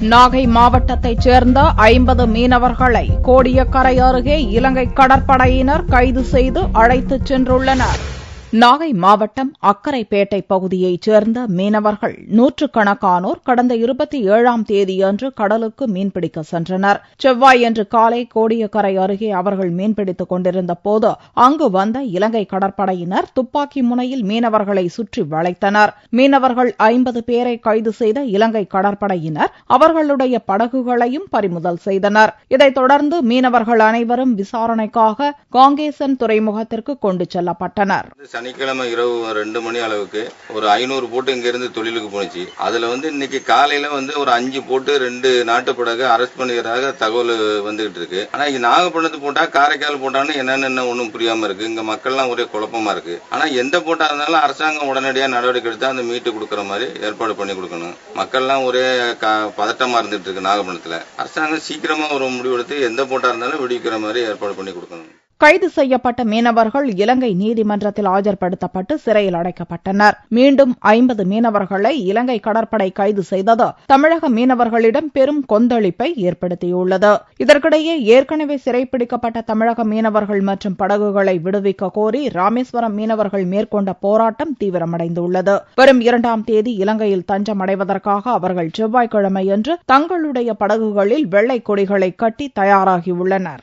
நாகை மாவட்டத்தைச் சேர்ந்த 50 மீனவர்களை கோடியக்கரை அருகே இலங்கை கடற்படையினர் கைது செய்து அழைத்துச் சென்றுள்ளனர். நாகை மாவட்டம் அக்கரைப்பேட்டை பகுதியைச் சேர்ந்த மீனவர்கள் நூற்றுக்கணக்கானோர் கடந்த 27ஆம் தேதியன்று கடலுக்கு மீன்பிடிக்க சென்றனர். செவ்வாயன்று காலை கோடியக்கரை அருகே அவர்கள் மீன்பிடித்துக் கொண்டிருந்த போது அங்கு வந்த இலங்கை கடற்படையினர் துப்பாக்கி முனையில் மீனவர்களை சுற்றி வளைத்தனர். மீனவர்கள் 50 பேரை கைது செய்த இலங்கை கடற்படையினர் அவர்களுடைய படகுகளையும் பறிமுதல் செய்தனர். இதைத் தொடர்ந்து மீனவர்கள் அனைவரும் விசாரணைக்காக காங்கேசன் துறைமுகத்திற்கு கொண்டு செல்லப்பட்டனர். சனிக்கிழமை இரவு 2 மணி அளவுக்கு ஒரு 500 போட்டு இங்கிருந்து தொழிலுக்கு போனுச்சு. அதுல இன்னைக்கு காலையில ஒரு 5 போட்டு 2 நாட்டு படகு அரெஸ்ட் பண்ணுகிறதாக தகவல் வந்துகிட்டு இருக்கு. ஆனா இங்க நாகப்பட்டினத்து போட்டா காரைக்கால் போட்டான்னு என்னன்னு ஒன்னும் புரியாம இருக்கு. இங்க மக்கள்லாம் ஒரே குழப்பமா இருக்கு. ஆனா எந்த போட்டா இருந்தாலும் அரசாங்கம் உடனடியா நடவடிக்கை எடுத்து அந்த மீட்டு கொடுக்கற மாதிரி ஏற்பாடு பண்ணி கொடுக்கணும். மக்கள்லாம் ஒரே பதட்டமா இருந்துட்டு இருக்கு. நாகப்பட்டினத்துல அரசாங்கம் சீக்கிரமா ஒரு முடிவெடுத்து எந்த போட்டா இருந்தாலும் விடுவிக்கிற மாதிரி ஏற்பாடு பண்ணி கொடுக்கணும். கைது செய்யப்பட்ட மீனவர்கள் இலங்கை நீதிமன்றத்தில் ஆஜர்படுத்தப்பட்டு சிறையில் அடைக்கப்பட்டனர். மீண்டும் 50 மீனவர்களை இலங்கை கடற்படை கைது செய்தது தமிழக மீனவர்களிடம் பெரும் கொந்தளிப்பை ஏற்படுத்தியுள்ளது. இதற்கிடையே ஏற்கனவே சிறைப்பிடிக்கப்பட்ட தமிழக மீனவர்கள் மற்றும் படகுகளை விடுவிக்க கோரி ராமேஸ்வரம் மீனவர்கள் மேற்கொண்ட போராட்டம் தீவிரமடைந்துள்ளது. வரும் 2ஆம் தேதி இலங்கையில் தஞ்சம் அடைவதற்காக அவர்கள் செவ்வாய்க்கிழமையன்று தங்களுடைய படகுகளில் வெள்ளை கொடிகளை கட்டி தயாராகியுள்ளனர்.